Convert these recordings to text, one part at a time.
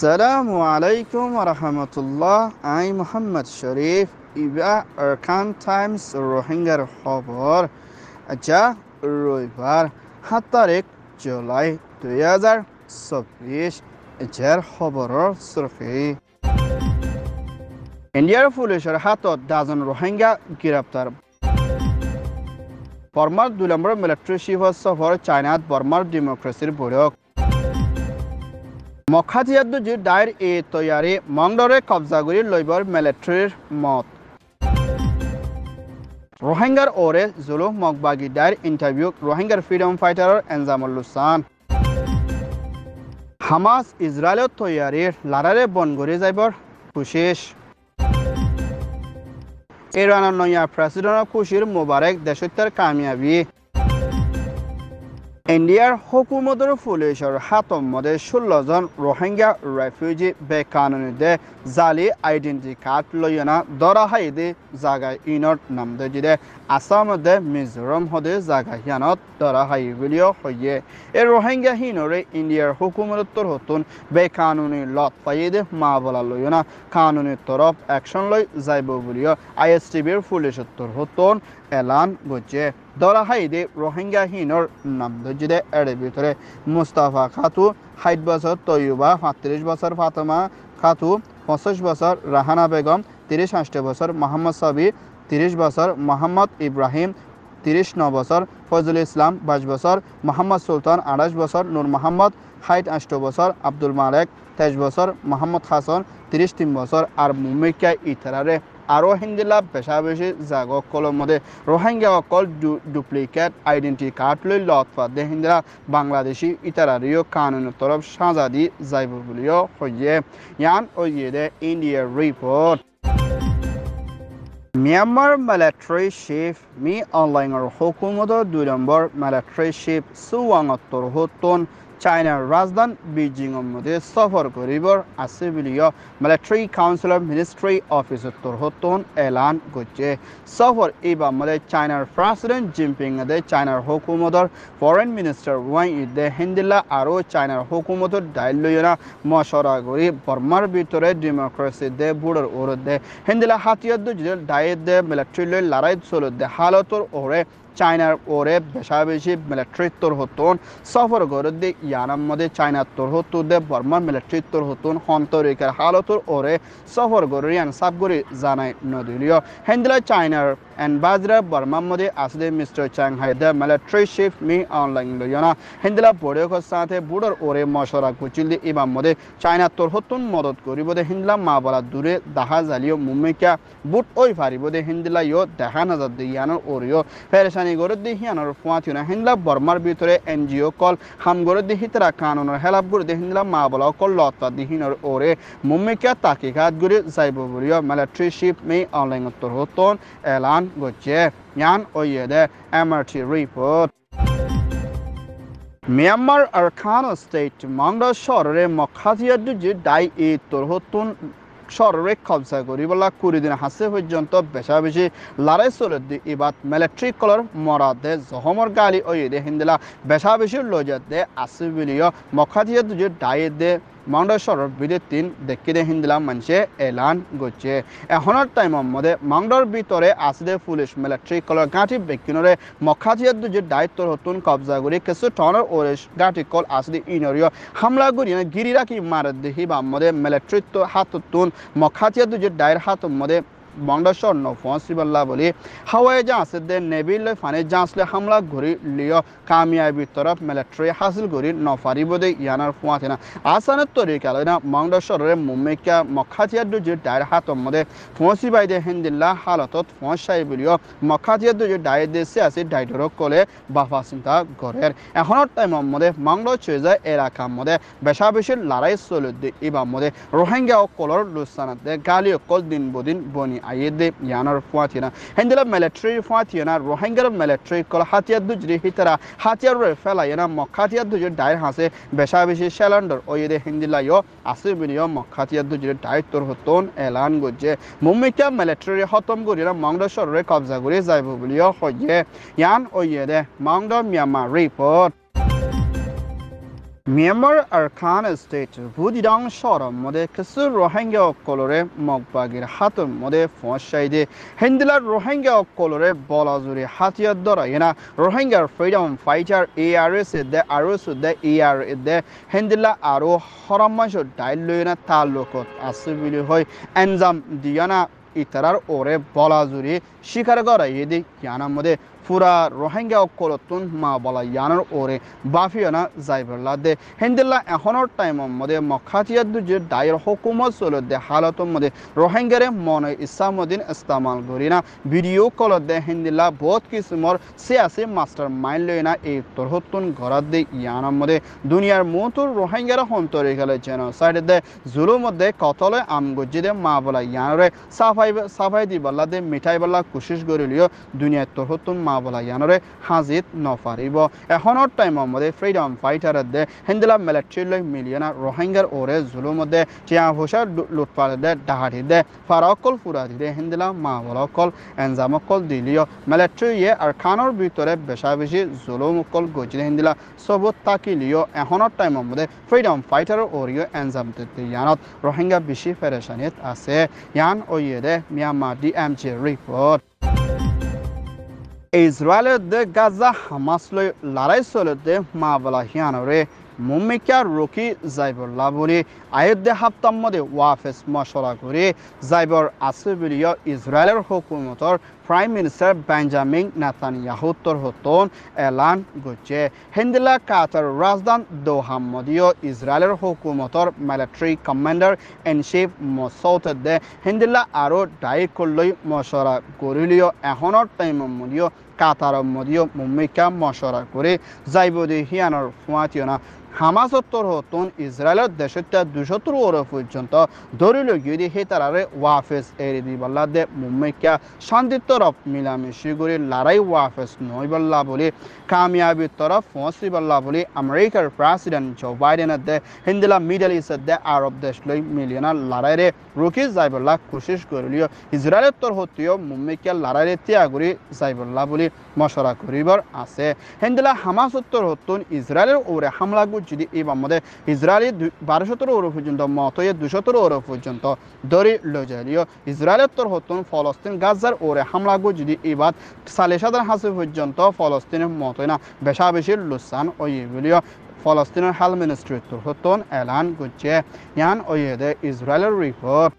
Assalamu alaikum wa rahmatullah. I'm Muhammad Sharif. Iba Arkan Times Rohingya খবর আচ্ছা রবিবার 7 তারিখ জুলাই 2024 এর খবৰৰ সুরখি ইন্ডিয়াৰ পুলিচৰ হাতত ডাজন রোহিঙ্গা গ্ৰেপ্তাৰ বৰ্মাৰ 2 নম্বৰ মিলিটাৰী চিফৰ সফৰ চাইনাত বৰ্মাৰ ডেমক্ৰেসিৰ বৈঠক মখাতিয়াদুজি ডাইৰ তৈয়াৰী মংডৰে কব্জা কৰি লইবৰ মিলিটাৰীৰ মত রোহিঙ্গার ওরে জুলুম মকবাগি ডাইর ইন্টারভিউ রোহিঙ্গার ফ্রিডম ফাইটারর এনজামুল হুসান হামাস ইসরায়েলত তৈয়ারির লারারে বন গড়ি যাইবর খুশিস ইরানের নয়া প্রেসিডেন্ট খুশির মুবারক দেশত্যার কামিয়াবি ইন্ডিয়ার হুকুমতের পুলিশের হাতর মধ্যে 16 জন রোহিঙ্গা রেফিউজি বেকানুনিদে জালি আইডেন্টি কার্ড লইনা ধরা হাইদে জায়গায় ইনর নাম দে আসামদে মিজোরাম হদে জায়গা হিয়ানত ধরা হাই বলিও হইয়ে এই রোহিঙ্গা হিনরে ইন্ডিয়ার হুকুমতের হতুন বেকানুনি লত পাইদে মা বলা লইনা কানুনি তরফ অ্যাকশন লই যাইব বলিও আইএসটিবির পুলিশের হতুন এলান গজে ধরা হাইদে রোহিঙ্গা হিনর নাম দে এর ভিতরে মুস্তাফা খাতু 60 বছর তৈয়বা 35 বছর ফাতেমা খাতু 25 বছর রাহানা বেগম 30 বছর মোহাম্মদ সাবি 30 বছর মোহাম্মদ ইব্রাহিম 39 বছর ফজল ইসলাম 22 বছর মোহাম্মদ সুলতান 28 বছর নূর মোহাম্মদ 68 বছর আব্দুল মালেক 23 বছর মোহাম্মদ হাসান 33 বছর আর মুমিকা ইতারারে আরো হিন্দিলা পেশা বেশি জাগো কলম মধ্যে রোহিঙ্গা অকল ডুপ্লিকেট আইডেন্টি কার্ড লই লতফা দে হিন্দিলা বাংলাদেশি ইতারারিও কানুনের তরফ সাজা দি যাইব বলিও হইয়ে ইয়ান ওইয়ে দে ইন্ডিয়ার report Myanmar military chief me অনলাইনৰ হুকুমতৰ 2 নম্বৰ মিলিটারি চিফ সুৱাঙত্তৰ হতন চাইনার রাজধানী বেজিংৰ মধ্যে সফর করিবর আছে বুলিও মিলিটারি কাউন্সিল মিনিস্ট্রি অফিসর হতন এলান করছে সফর এবার মধ্যে চাইনার প্রেসিডেন্ট জিনপিং দে চাইনার হুকুমতর ফরেন মিনিস্টার ওয়াং ইদে হিন্দিলা আর চাইনার হুকুমতর ডাইলয়না মশরা করি বর্মার ভিতরে ডেমোক্রেসি দে বুড়র ওর দে হিন্দিলা হাতিয়ার ডাইয়ে দে মিলিটারি লই লড়াই চল দে হালতর ওরে চাইনার ওরে বেশা বেশি মিলিটারি তোর হতন সফর গরদে ইয়ানার মধ্যে চাইনার তোর হতো দে বর্মার মিলিটারি তোর হতন হন্তরিকার হালতর ওরে সফর গরিয়ান সাবগরি জানাই নদিলিও হেন্দিলা চাইনার এম্বাসডার বর্মার মধ্যে আসলে মিস্টার চাংহাই দে মিলিটারি চিফ মি অনলাইন লইনা হেন্দিলা বড়েকর সাথে বুড়র ওরে মশরা কুচিল দি ইবাম মধ্যে চাইনা তোর হতন মদত করিব দে হিন্দিলা মা বলা দূরে দেখা জালিও মুম্মিকা বুট ওই ফারিব দে হিন্দিলা ইও দেখা না যাদ ইয়ানোর ওরিও ফেরেশানি গরদ দি হিয়ানোর ফুয়াতিনা হিন্দিলা বর্মার ভিতরে এনজিও কল হাম গরদ দি হিতরা কানুনের হেলাপ গরদ দি হিন্দিলা মা বলা কল লতা দি হিনর ওরে মুম্মিকা তাকিকাত গরি যাইব বলিও মিলিটারি চিফ মি অনলাইন তোর হতন এলান গজে ইয়ান ওইয়ে দে MRT report Myanmar Arakan state Maungdaw শহরে মখাতিয়াদুজি ডাই তোর হতুন শহরে কবজা করিবলা 20 দিন হাসে পর্যন্ত বেশা বেশি লড়াই চলে দি এবার মিলিটারি কলর মরাদে জহমর গালি ওই দে হিন্দিলা বেশা বেশি লজাত দে আসে বলিও মখাতিয়াদুজি ডাই দে মাউন্ডা শহরের বিদে 3 দেখি দে হিন্দিলা মানুষে এলান গছে এখনের টাইমের মধ্যে মাউন্ডার ভিতরে আসে পুলিশ মিলিটারি কলর গাঁটি বেকিনরে মখাতিয়াদুজি দায়িত্বর হতুন কবজা করি কিছু টনের ওরে গাঁটি কল আসে ইনরিও হামলা করি গিরি রাখি মার দেখি বা মধ্যে মিলিটারি তো হাততুন মখাতিয়াদুজি দায়ের হাতের মধ্যে বাংলাদেশের নৌফসিবাল্লা বলি হাওয়াই জাহাজ দে নেভিল ফানে জাহাজলে হামলা ঘুরি লিও কামিয়াবি তরফ মিলিটারি হাসিল করি নফারিব দে ইয়ানার ফুয়াথিনা আসানের তরিকা লইনা বাংলাদেশের মুম্মিকা মখাতিয়াদুজি দায়ের হাতের মধ্যে ফসিবাই দে হিন্দিল্লা হালতত ফসাই বলিও মখাতিয়াদুজি দায়ের দেশে আছে ডাইডর কলে বাফা চিন্তা ঘরের এখনের টাইমের মধ্যে বাংলাদেশ যায় এলাকার মধ্যে বেশা বেশি লড়াই চলে দে এবার মধ্যে রোহিঙ্গা ও কলর লুসানাতে গালি কল দিন বদিন বনি আইদে ইয়ানার ফুয়াথিনা হিন্দিলা মিলিটারি ফুয়াথিনা রোহিঙ্গার মিলিটারি কল হাতিয়াদুজি হিতরা হাতিয়ার ফেলা ইয়ানা মখাতিয়াদুজি ডায়ের হাসে বেশা বেশি সিলিন্ডার ওইদে হিন্দিলা ইও আসে বিনিও মখাতিয়াদুজি দায়িত্বর হতন এলান গজে মুম্মিকা মিলিটারি খতম করিয়া মাংডা শহরে কবজা করে যাইব বলিও হইয়ে ইয়ান ওইয়ে দে Maungdaw Myanmar report Myanmar Arkan State Budidang Shoram Mode Kasur Rohingya Colore Mogbagir Hatur Mode Fonshaide Hendila Rohingya Colore Bolazuri Hatia Dora Yena Rohingya Freedom Fighter ARS the Arus the AR the Hendila Aro Horamasho Dailuna Talukot Asibili Hoy Enzam Diana Itarar Ore Bolazuri Shikaragora Yedi Yana Mode Fura Rohingya Kolotun Ma Bala Yanar Ore Bafiana Zyberlade Hendilla a honor time on Mode Mokhatia Duji Dire Hokuma Solo de Halatum Mode Rohingya Mono Isamodin Estamal Gorina Video Color de Hendilla both Kismor Sease Master Mindlena A Torhotun Gorade Yana Mode Dunyar Motur Rohingya Hontoricala genocide de Zulu Mode Kotole Amgojide Mabala Yanare Safai di Balade Mitaibala Kushish Gorilio Dunya Torhotun Mabala Yanore Hazit Nofaribo a honor time on the freedom fighter at the Hendela Melachilla Milliona Rohingya Ore Zulumode Chiahosha Lutpal de Dahati de Farakol Furadi de Hendela Mavalokol and Zamakol Dilio Melatri Arkanor Bitore Beshavishi Zulumukol Goji Hendela Sobotaki Leo a honor time on the freedom fighter Oreo and Zamti Yanot Rohingya Bishi Fereshanit Ase Yan Oyede Myanmar DMG report. Israel de Gaza Hamaslo Laraisole de Mavala Hianore Mumika Roki Zyber Laburi Ayed de Haptamode Wafes Mashoraguri Zyber Asibilio Israel Hokumotor Prime Minister Benjamin Netanyahu Torhoton Elan Guche Hendila Qatar Razdan Dohammodio Israel Hokumotor Military Commander in Chief Mossad de Hendila Aro Daikoloi Moshora Gorilio Ehonor Taimudio Qatar Modio Mumika Moshora Guri Zaibodi Hianor Fuationa Hamas Torhoton Israel Desheta Dushotur or Fujunta Dorilo Yudi Hitarare Wafes Eridi Balade Mumika Shanditorov Milami Shiguri Larai Wafes Noibal Labuli Kamiabi Toraf Fonsibal Labuli American President Joe Biden at the Hindila Middle East at the Arab Deshloi Miliona Larare Ruki Zybala Kushish Gorilio Israel Torhotio Mumika Larare Tiaguri Zybal Labuli Moshara Kuribar Ase Hindila Hamas Torhoton Israel or Hamlagu Judi Ibamode Israeli Barashotor or Fujunto Motoye Dushotor or Fujunto Dori Logelio Israel Torhoton Folostin Gazar or Hamlagu Judi Ibat Saleshadar Hasufujunto Folostin Motoina Beshabishil Lusan Oyevilio Folostin Health Ministry Torhoton Elan Guche Yan Oyede Israel report.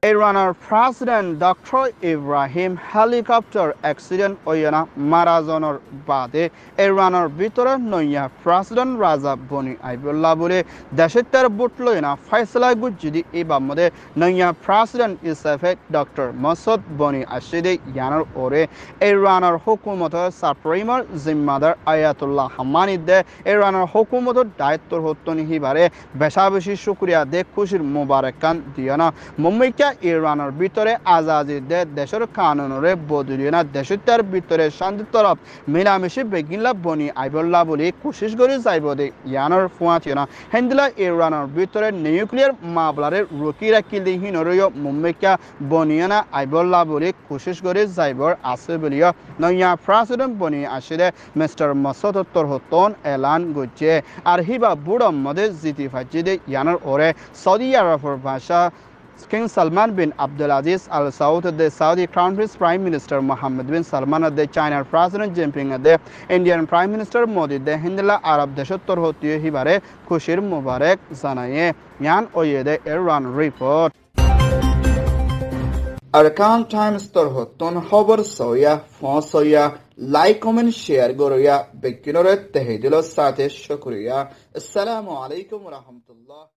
Iran President Dr. Ibrahim helicopter accident oyana Marazonor Bade Iran Bitora Noya President Raza Boni Aibullah Bure Dashetar Butloina Faisala Gujidi Ibamode Noya President Isafet Dr. Masud Boni Ashide Yanar Ore Iran Hukumoto Supreme Zimmadar Ayatollah Hamani de Iran Hukumoto Daitor Hotoni Hibare Beshabishi Shukriya de Kushir Mubarakan Diana Mumika Iranor Bitore Azazi de Desher Kanonore Bodurina Deshitar Bitore Shanditorop Milamishi Beginla Boni Ibola Boli Kushish Gori Zaibode Yanar Fuatiana Hendila Iranor Bitore Nuclear Mablare Rukira Kildi Hinorio Mumika Boniana Ibola Boli Kushish Gori Zaibor Asibilia Noya President Boni Ashide Mr. Masoto Torhoton Elan Guche Arhiba Buddha Mode Ziti Fajide Yanar Ore Saudi Arabia Basha King Salman bin Abdulaziz Al Saud, the Saudi Crown Prince Prime Minister Mohammed bin Salman, the China President Jinping, the Indian Prime Minister Modi, the Hindla Arab Deshotor Hotiu Hibare, Kushir Mubarak Zanaye, Yan Oyede Iran report. Arkan Times Torhoton Hover Soya, Fon Soya, like, comment, share, Goroya, Bekinore, Tehidilo Sate Shukriya. Assalamu alaikum wa rahmatullah.